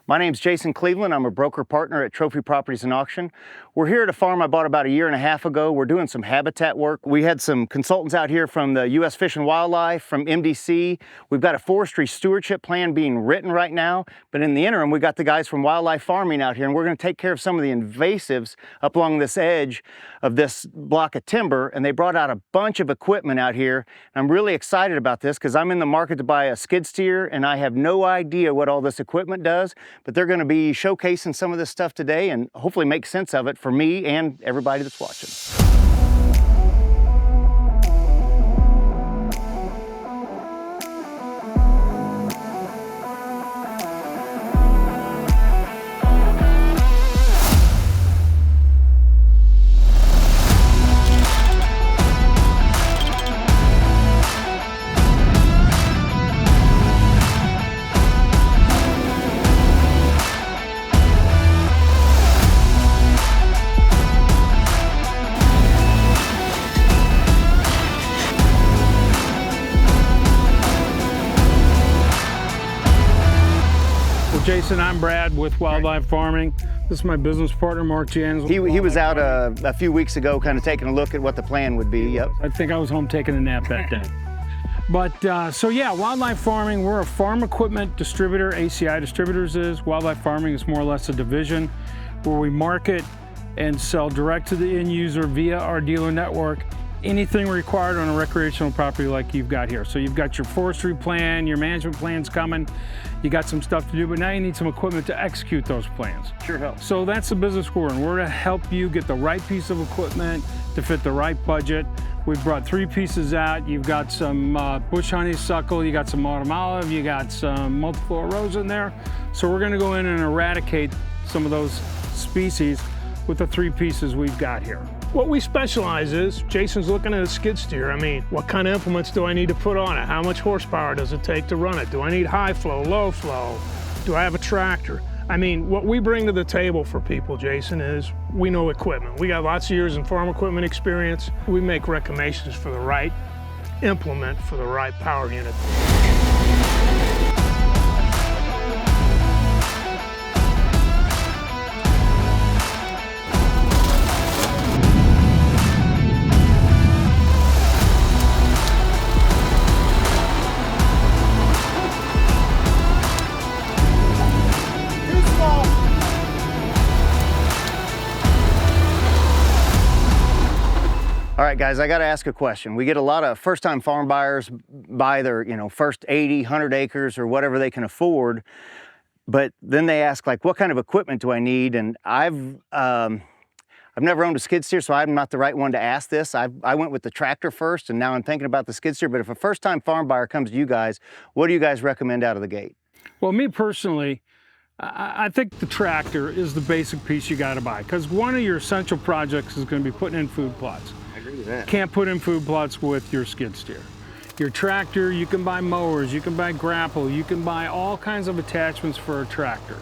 My name's Jason Cleveland. I'm a broker partner at Trophy Properties and Auction. We're here at a farm I bought about 1.5 years ago. We're doing some habitat work. We had some consultants out here from the U.S. Fish and Wildlife, from MDC. We've got a forestry stewardship plan being written right now, but in the interim, we got the guys from wildlife farming out here, and we're going to take care of some of the invasives up along this edge of this block of timber, and they brought out a bunch of equipment out here. I'm really excited about this because I'm in the market to buy a skid steer, and I have no idea what all this equipment does. But they're going to be showcasing some of this stuff today and hopefully make sense of it for me and everybody that's watching. Jason, I'm Brad with Wildlife Farming. This is my business partner, Mark Jans. He was out a few weeks ago kind of taking a look at what the plan would be. Yep. I think I was home taking a nap that day. But so yeah, Wildlife Farming, we're a farm equipment distributor. ACI Distributors is. Wildlife Farming is more or less a division where we market and sell direct to the end user via our dealer network anything required on a recreational property like you've got here. So you've got your forestry plan, your management plans coming, you got some stuff to do, but now you need some equipment to execute those plans. Sure helps. So that's the business we're in. We're to help you get the right piece of equipment to fit the right budget. We've brought 3 pieces out. You've got some bush honeysuckle, you got some autumn olive, you got some multiflora rose in there. So we're gonna go in and eradicate some of those species with the 3 pieces we've got here. What we specialize is, Jason's looking at a skid steer. I mean, what kind of implements do I need to put on it? How much horsepower does it take to run it? Do I need high flow, low flow? Do I have a tractor? I mean, what we bring to the table for people, Jason, is we know equipment. We got lots of years in farm equipment experience. We make recommendations for the right implement for the right power unit. All right, guys, I got to ask a question. We get a lot of first-time farm buyers buy their, first 80, 100 acres or whatever they can afford, but then they ask, like, what kind of equipment do I need? And I've never owned a skid steer, so I'm not the right one to ask this. I went with the tractor first, and now I'm thinking about the skid steer. But if a first-time farm buyer comes to you guys, what do you guys recommend out of the gate? Well, me personally, I think the tractor is the basic piece you got to buy, because one of your essential projects is going to be putting in food plots. Can't put in food plots with your skid steer. Your tractor, you can buy mowers, you can buy grapple, you can buy all kinds of attachments for a tractor.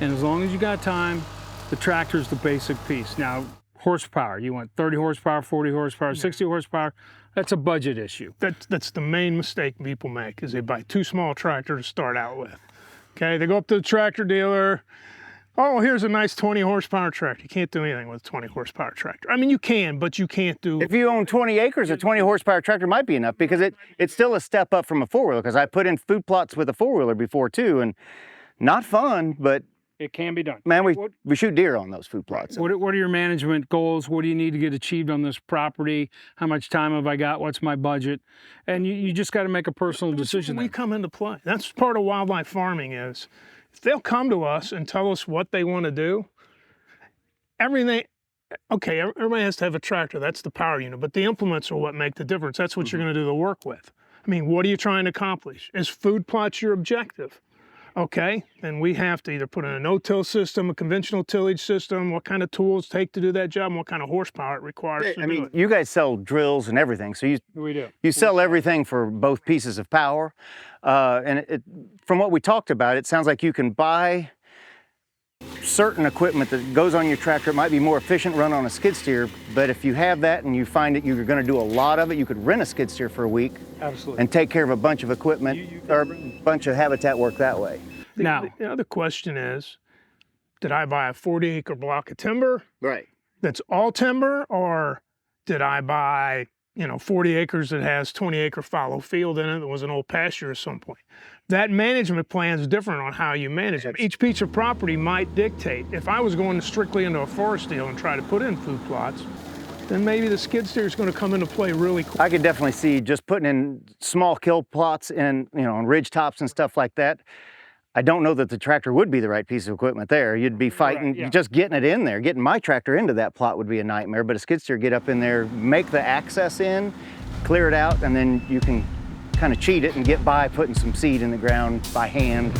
And as long as you got time, the tractor is the basic piece. Now, horsepower, you want 30 horsepower, 40 horsepower, 60 horsepower, that's a budget issue. That's the main mistake people make, is they buy too small a tractor to start out with. Okay, they go up to the tractor dealer, oh, here's a nice 20 horsepower tractor. You can't do anything with a 20 horsepower tractor. I mean, you can, but you can't do... If you own 20 acres, a 20 horsepower tractor might be enough, because it's still a step up from a four-wheeler, because I put in food plots with a four-wheeler before too, and not fun, but... It can be done. Man, we shoot deer on those food plots. What are your management goals? What do you need to get achieved on this property? How much time have I got? What's my budget? And you just got to make a personal decision. We come into play. That's part of wildlife farming is, if they'll come to us and tell us what they want to do, everything, okay, everybody has to have a tractor. That's the power unit, but the implements are what make the difference. That's what you're going to do the work with. I mean, what are you trying to accomplish? Is food plots your objective? Okay, then we have to either put in a no-till system, a conventional tillage system, what kind of tools take to do that job, and what kind of horsepower it requires to do it. You guys sell drills and everything, so we do. You sell everything for both pieces of power. And from what we talked about, it sounds like you can buy certain equipment that goes on your tractor. It might be more efficient run on a skid steer, but if you have that and you find that you're going to do a lot of it, you could rent a skid steer for a week. Absolutely. And take care of a bunch of equipment or a bunch of habitat work that way. Now, The other question is, did I buy a 40-acre block of timber Right. that's all timber, or did I buy, 40 acres that has 20-acre fallow field in it that was an old pasture at some point? That management plan is different on how you manage it. Each piece of property might dictate. If I was going strictly into a forest deal and try to put in food plots, then maybe the skid steer is going to come into play really quick. I could definitely see just putting in small kill plots and, on ridge tops and stuff like that. I don't know that the tractor would be the right piece of equipment there. You'd be fighting, yeah. just getting it in there. Getting my tractor into that plot would be a nightmare, but a skid steer, get up in there, make the access in, clear it out, and then you can kind of cheat it and get by putting some seed in the ground by hand.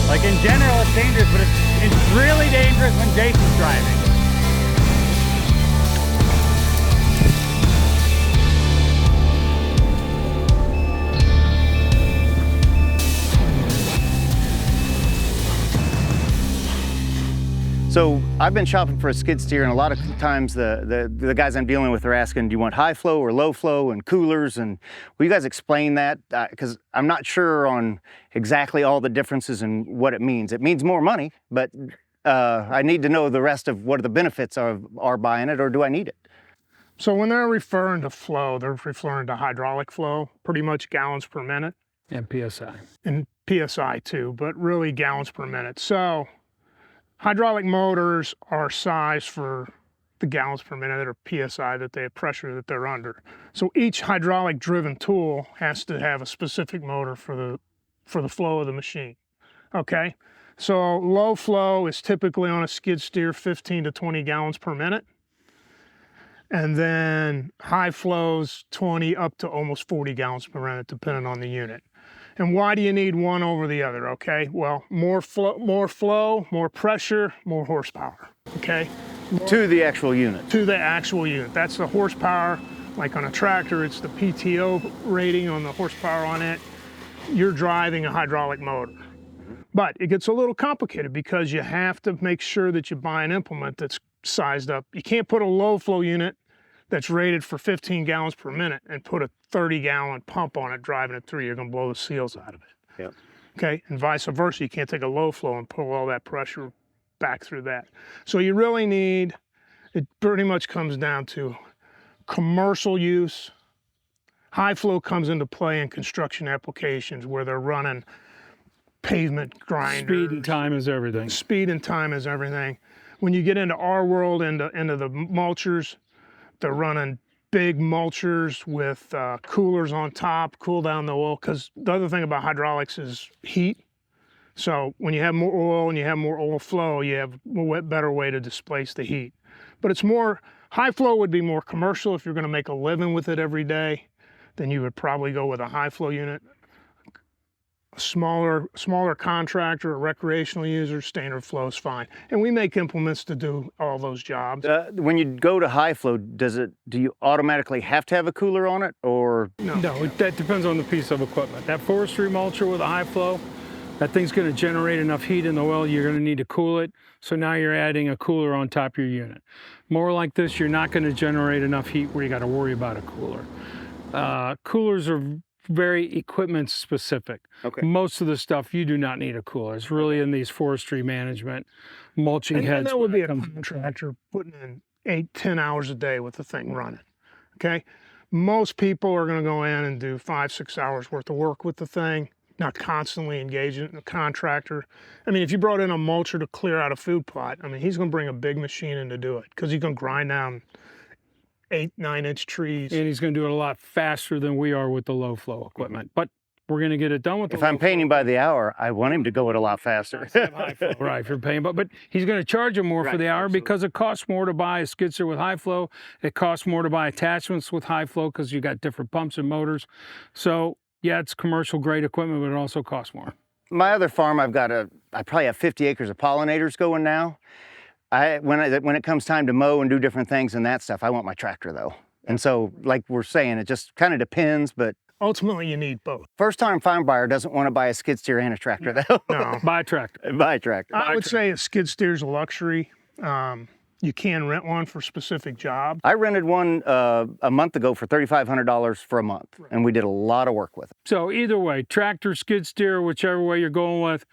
Like in general, it's dangerous, but it's really dangerous when Jason's driving. So I've been shopping for a skid steer, and a lot of times the guys I'm dealing with are asking, do you want high flow or low flow and coolers? And will you guys explain that? Because I'm not sure on exactly all the differences and what it means. It means more money, but I need to know the rest of what the benefits are buying it, or do I need it? So when they're referring to flow, they're referring to hydraulic flow, pretty much gallons per minute, and PSI. and PSI too, but really gallons per minute. So hydraulic motors are sized for the gallons per minute or PSI that they have pressure that they're under. So each hydraulic driven tool has to have a specific motor for the flow of the machine. Okay, so low flow is typically on a skid steer 15 to 20 gallons per minute. And then high flows 20 up to almost 40 gallons per minute, depending on the unit. And why do you need one over the other? Okay, well, more flow, more pressure, more horsepower. Okay, To the actual unit. to the actual unit. That's the horsepower. Like on a tractor, it's the PTO rating on the horsepower on it. You're driving a hydraulic motor. But it gets a little complicated because you have to make sure that you buy an implement that's sized up. You can't put a low flow unit that's rated for 15 gallons per minute and put a 30-gallon pump on it driving it through. You're going to blow the seals out of it. Yep. Okay, and vice versa. You can't take a low flow and pull all that pressure back through that. So you really need, it pretty much comes down to commercial use. High flow comes into play in construction applications where they're running pavement grinders. Speed and time is everything. Speed and time is everything. When you get into our world, into the mulchers, they're running big mulchers with coolers on top, cool down the oil. Because the other thing about hydraulics is heat. So when you have more oil and you have more oil flow, you have a better way to displace the heat. But it's more, high flow would be more commercial. If you're going to make a living with it every day, then you would probably go with a high flow unit. A smaller contractor, a recreational user, standard flow is fine. And we make implements to do all those jobs. When you go to high flow, do you automatically have to have a cooler on it, or? No, that depends on the piece of equipment. That forestry mulcher with a high flow, that thing's going to generate enough heat in the oil, you're going to need to cool it. So now you're adding a cooler on top of your unit. More like this, you're not going to generate enough heat where you got to worry about a cooler. Coolers are very equipment specific. Okay. Most of the stuff you do not need a cooler. It's really in these forestry management mulching heads. And that would be a contractor putting in 8-10 hours a day with the thing running. Okay, most people are going to go in and do 5-6 hours worth of work with the thing, not constantly engaging a contractor. I mean, if you brought in a mulcher to clear out a food plot, I mean, he's going to bring a big machine in to do it because he's going to grind down 8-9-inch trees. And he's going to do it a lot faster than we are with the low flow equipment. But we're going to get it done with the If I'm paying him by the hour, I want him to go it a lot faster. Right, if you're paying, but he's going to charge you more for the hour because it costs more to buy a skid steer with high flow. It costs more to buy attachments with high flow because you got different pumps and motors. So yeah, it's commercial grade equipment, but it also costs more. My other farm, I probably have 50 acres of pollinators going now. When it comes time to mow and do different things and that stuff, I want my tractor though. And so, like we're saying, it just kind of depends, but Ultimately, you need both. First time farm buyer doesn't want to buy a skid steer and a tractor though. No, Buy a tractor. Buy a tractor. I would say a skid steer is a luxury. You can rent one for specific jobs. I rented one a month ago for $3,500 for a month, and we did a lot of work with it. So either way, tractor, skid steer, whichever way you're going with,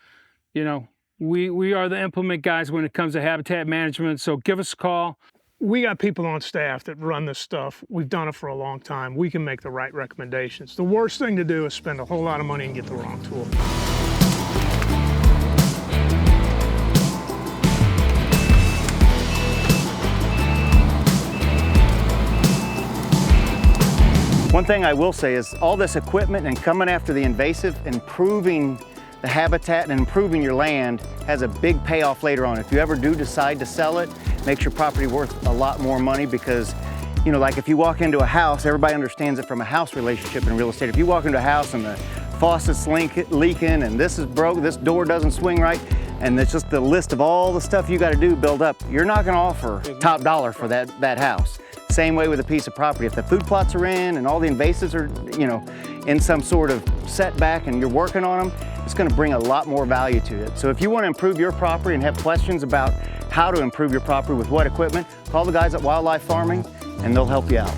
you know, we are the implement guys when it comes to habitat management. So give us a call. We got people on staff that run this stuff. We've done it for a long time. We can make the right recommendations. The worst thing to do is spend a whole lot of money and get the wrong tool. One thing I will say is all this equipment and coming after the invasive, improving the habitat and improving your land has a big payoff later on. If you ever do decide to sell it, it makes your property worth a lot more money because, you know, like if you walk into a house, everybody understands it from a house relationship in real estate. If you walk into a house and the faucet's leaking and this is broke, this door doesn't swing right, and it's just the list of all the stuff you got to do build up, you're not going to offer top dollar for that house. Same way with a piece of property. If the food plots are in and all the invasives are, you know, in some sort of setback and you're working on them, it's going to bring a lot more value to it. So if you want to improve your property and have questions about how to improve your property with what equipment, call the guys at Wildlife Farming and they'll help you out.